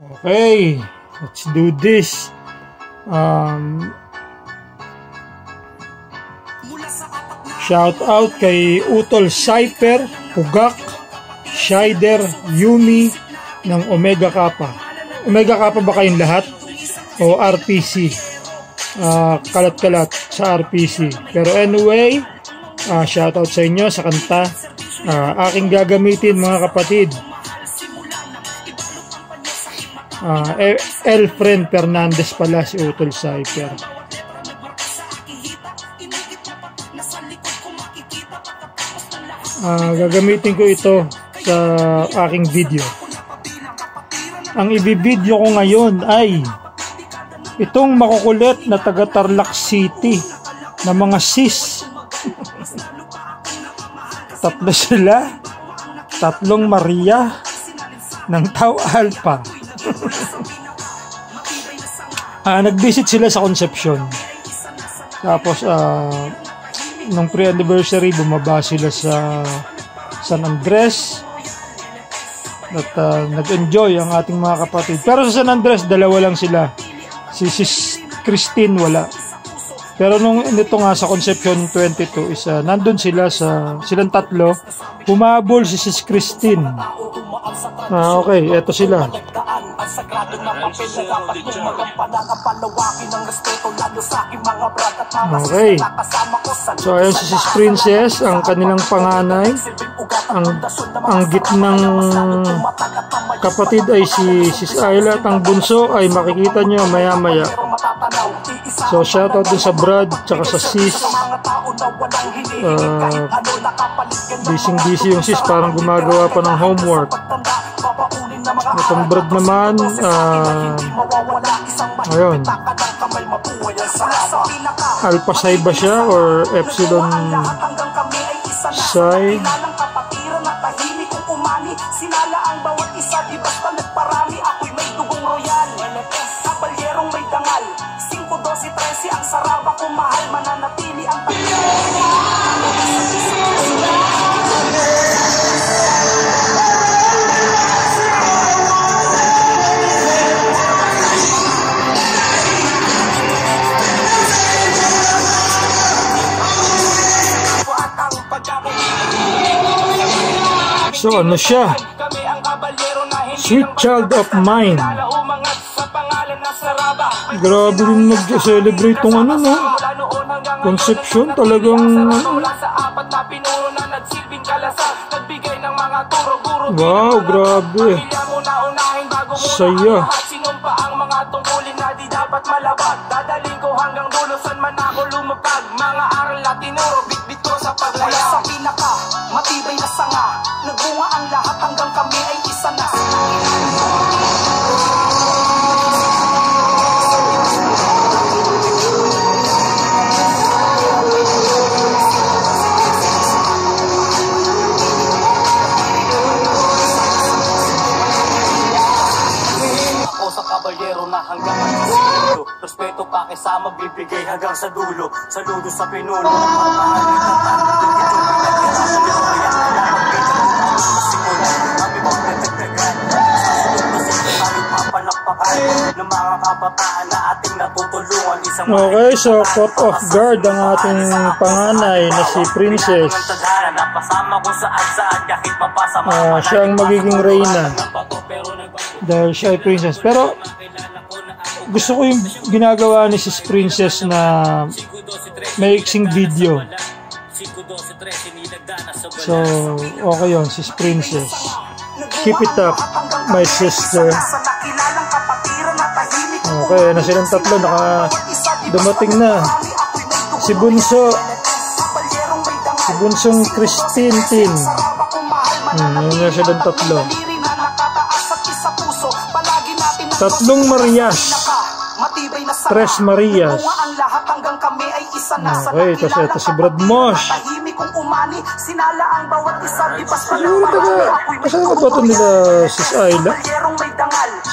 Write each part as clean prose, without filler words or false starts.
Okay, let's do this. Shout out kay Utol Cypher, Pugak, Shider, Yumi ng Omega Kappa. Omega Kappa ba kayong lahat? O RPC? Kalat-kalat sa RPC. Pero anyway, shout out sa inyo sa kanta. Aking gagamitin mga kapatid. Elfren Fernandez pala si Utol Cypher. Gagamitin ko ito sa aking video. Ang ibibideo ko ngayon ay itong makukulit na taga Tarlac City na mga sis. Tatlo sila, tatlong Maria ng Tau Alpha. Nag-visit sila sa Concepcion. Tapos nung pre-anniversary bumaba sila sa San Andres at nag-enjoy ang ating mga kapatid. Pero sa San Andres dalawa lang sila, si Sis Christine wala. Pero nung ito nga sa Concepcion 22 is nandun sila silang tatlo, humabol si Sis Christine. Okay, eto sila. Okay. So ayun si Sis Princess, ang kanilang panganay. Ang gitnang kapatid ay si Sis Ayla at ang bunso ay makikita nyo maya maya. So shoutout din sa Brad tsaka sa Sis. Busy yung Sis, parang gumagawa pa ng homework. Itong Brad naman, ayun, Alpha Psi ba siya or Epsilon Psi? Sinala ang bawat isa, di basta nagparami. Ako'y may dugong royal, kabalyerong may dangal. 5-12-13 ang saraba kung mahal, mananatili ang So ano siya? Sweet Child of Mine. Grabe rin mag-celebrate tong ano, no? Concepcion talagang wow, grabe. Saya. Dadaling ko hanggang dulo, san man ako lumapag. Mga aral Latinoro, bit-bit ko sa paglaya. Sa pinaka, matibay na sanga, nagbunga ang lahat hanggang kami ay isa na. Ako sa kabalyero na hanggang respeto pa kasama bibigay hanggang sa dulo. Saludo sa pinuno. Okay, so caught off guard ang ating panganay na si Princess. Siya ang magiging reyna dahil siya ay princess. Pero gusto ko yung ginagawa ni Sis Princess na maiksing video. So, okay yun, Sis Princess. Keep it up, my sister. Okay, na silang tatlo, dumating na. Si Bunsong Christine Tin. Yun na silang tatlo. Tatlong Marias. Tres Marias. Okay, tapos ito si Brad Mosh. Kasama ba ito nila Sis Ayla?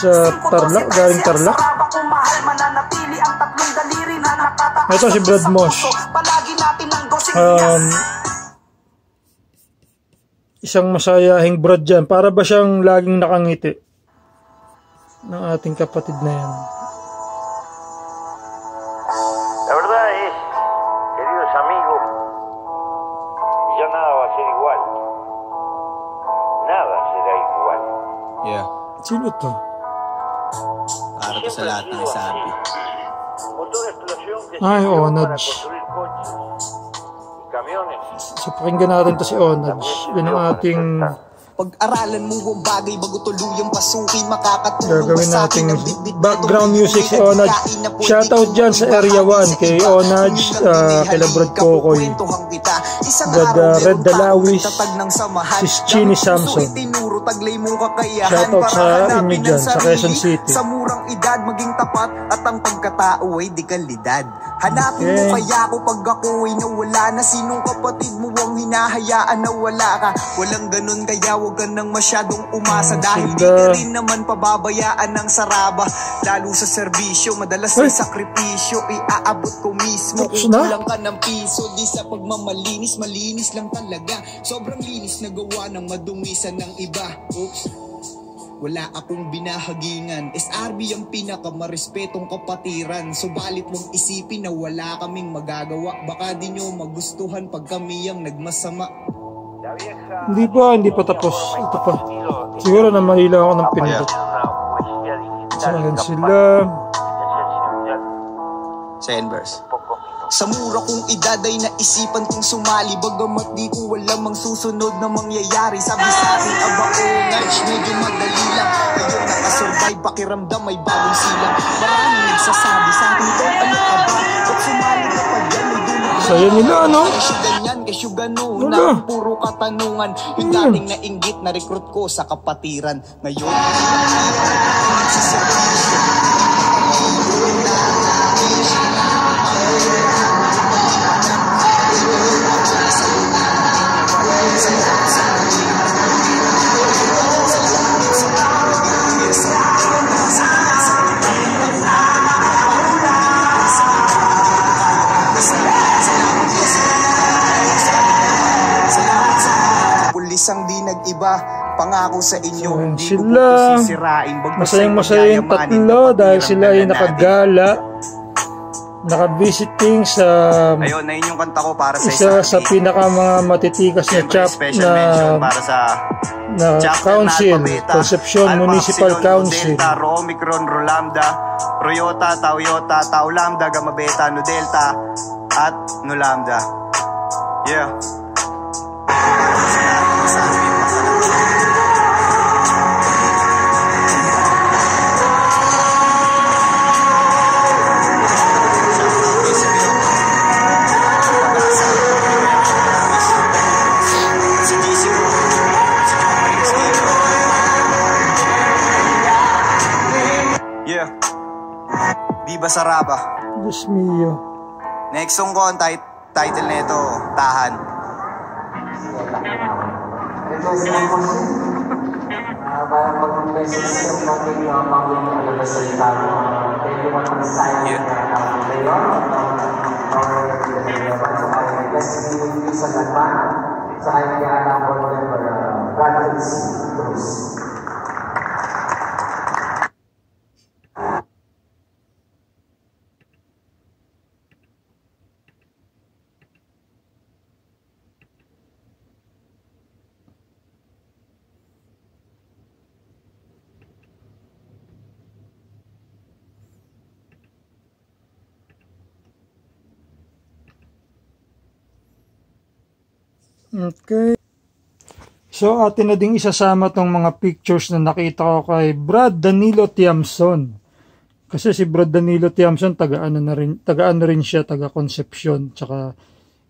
Sa Tarlac, galing Tarlac. Ito si Brad Mosh. Isang masayahing Brad dyan. Para ba siyang laging nakangiti? ng ating kapatid na yan. La verdad es, queridos amigos, ya nada va a ser igual. Nada será igual. Yeah. Sino to? Para to sa lahat ng sabi. Motor explosión que Ay, sirvió para Onaj. construir coches y camiones. So, pakinggan natin to si Onaj. Yun ang ating Pag-aralan mo ang bagay bago tuluyang pasukin, makakatulong gagawin sa nating akin ang bitbit na background music si Onaj. Shoutout dyan sa Area 1 kay Onaj, kay Brad Kokoy, Brad Red Dalawis, si Chini Samson. Shoutout sa inyo dyan sa Quezon City. Sa murang edad maging tapat at ang pagkatao ay di kalidad. Hanapin mo kaya ako pag ako'y nawala na, sinong kapatid mo ang hinahayaan na wala ka. Walang ganun kaya huwag ka nang masyadong umasa, dahil di ka rin naman pababayaan ng saraba. Lalo sa serbisyo, madalas ay sakripisyo, iaabot ko mismo kung kulang ka ng piso. Di sa pagmamalinis, malinis lang talaga. Sobrang linis na gawa ng madumisan ng iba. Oops. Wala akong binahagingan, SRB ang pinakamarespetong kapatiran. Subalit mong isipin na wala kaming magagawa, baka di nyo magustuhan pag kami ang nagmasama. Hindi pa tapos. Ito pa. Siguro na mahila ako ng pindot. Saan sila? Senverse. Sa mura kong edad ay naisipan kong sumali, bagamat di ko alam ang susunod na mangyayari. Sabi sa akin, aba Onaj, medyo madali lang. Ngayon nakasurvive, pakiramdam may bagong silang. Maraming nagsasabi sa akin, ito ano ka ba? Ba't sumali ka pa dyan? May dulo. Saya nila, ano? Kesyo ganyan, kesyo ganun, na puro katanungan. Yung dating nainggit na recruit ko sa kapatiran. Ngayon, sa servisyo. Pulisang di nag-iba, pangako sa inyo, hindi ko po sisirain. Masayang-masaya yung tatlo dahil sila ay nakagala, nakabisiting sa ayun, na yung kanta ko para sa isa sa pinaka mga matitikas na chap para sa council, Concepcion Municipal Council. Delta, Omicron, Rolambda, Royota, Tauyota, Taulambda, Gamma Beta, Nu Delta, at Nu Lambda. Yeah. Viva Saraba. Diyos mio. Next song ko, ang title nito, Tahan. Okay. So, atin na ding isasama tong mga pictures na nakita ko kay Brad Danilo Tiamson. Kasi si Brad Danilo Tiamson, taga-ano rin siya, taga-Concepcion. Tsaka,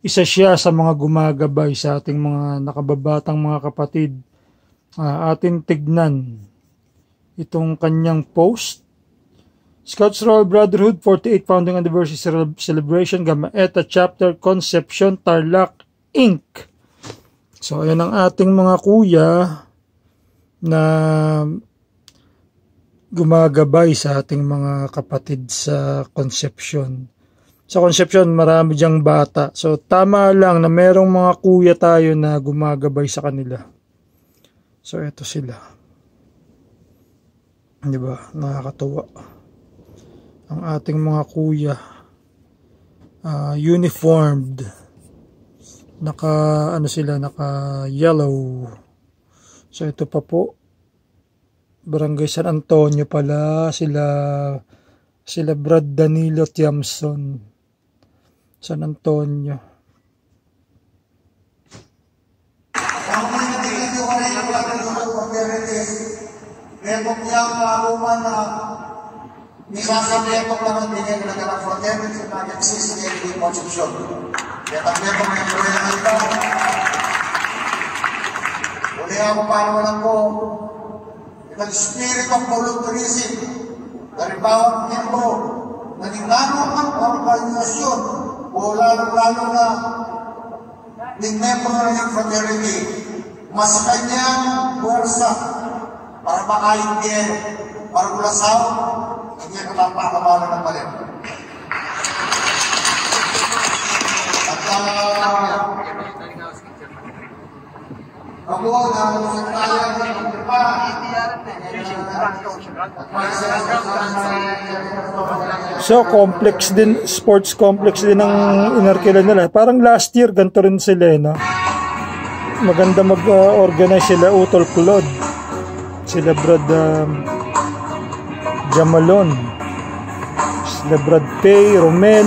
isa siya sa mga gumagabay sa ating mga nakababatang mga kapatid. Atin tignan itong kanyang post. Scouts Royal Brotherhood 48 Founding Anniversary Celebration, Gamma Eta Chapter, Concepcion, Tarlac, Inc. So, ayan ang ating mga kuya na gumagabay sa ating mga kapatid sa Concepcion. Sa Concepcion, marami diyang bata. So, tama lang na merong mga kuya tayo na gumagabay sa kanila. So, eto sila. Di ba? Nakakatuwa. Ang ating mga kuya, uniformed. Naka yellow. So ito pa po, Barangay San Antonio pala, sila Brad Danilo Tiamson, San Antonio. Netong yang maaluman na nisasabi itong laman bigay na ng fraternity na nagsisigay di Concepcion. Kaya netong may problema ito. Uli ako panawalan ko ng spirit of volunteerism dari bawat miyembro na ninano ang organisasyon o lalo na ng membro ng fraternity mas kanyang buwersa para makaintien, para mulasaw, hindi ang napakabala ng palit. At ako na sekretarian ng Pagkapa, so complex din, sports complex din ang inarkila nila. Parang last year ganito rin sila, no? Maganda mag-organize sila, Utol Claude, sila Brad Jamalon, sila Brad Pay, Romel.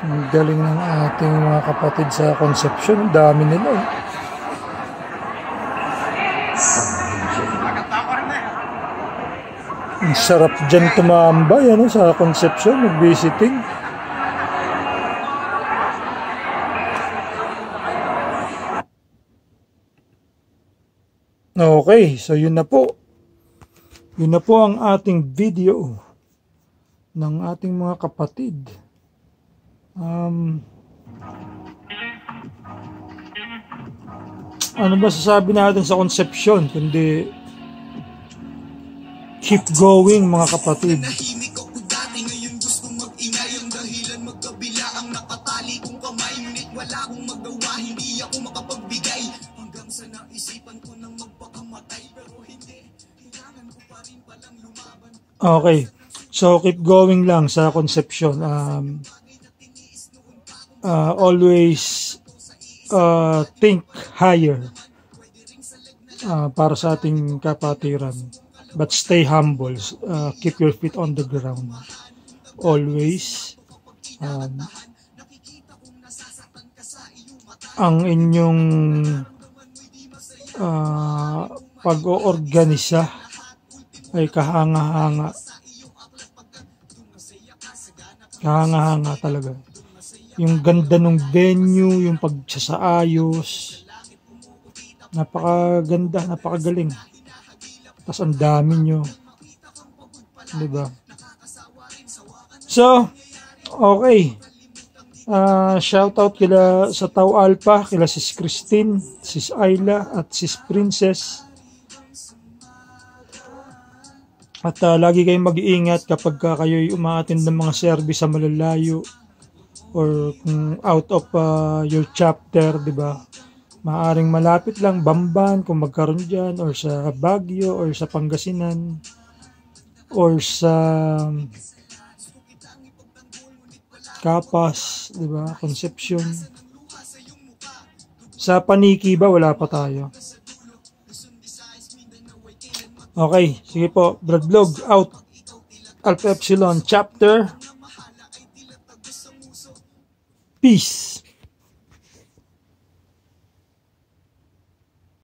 Ang galing ng ating mga kapatid sa Concepcion. Dami nila. Ang sarap dyan tumambay, ano, sa Concepcion, mag-visiting. Okay, so yun na po. Yun na po ang ating video ng ating mga kapatid. Ano ba sasabi natin sa Concepcion kundi keep going, mga kapatid. Okay, so keep going lang sa Concepcion. Always think higher para sa ating kapatiran, but stay humble. Keep your feet on the ground always. Ang inyong pag-oorganisa ay kahanga-hanga talaga. Yung ganda ng venue, yung pagsasaayos, napakaganda, napakagaling. Tapos ang dami nyo, diba? So, okay. Shout out kila sa Tau Alpha, kila Sis Christine, Sis Ayla, at Sis Princess. At lagi kayong mag-iingat kapag kayo'y umaattend ng mga service sa malalayo or kung out of your chapter, di ba? Maaring malapit lang, Bamban kung magkaroon dyan, or sa Baguio, or sa Pangasinan, or sa Capas, di ba? Concepcion. Sa Paniki ba? Wala pa tayo. Okay, sige po. Brad Vlog out. Alpha Epsilon chapter. Peace.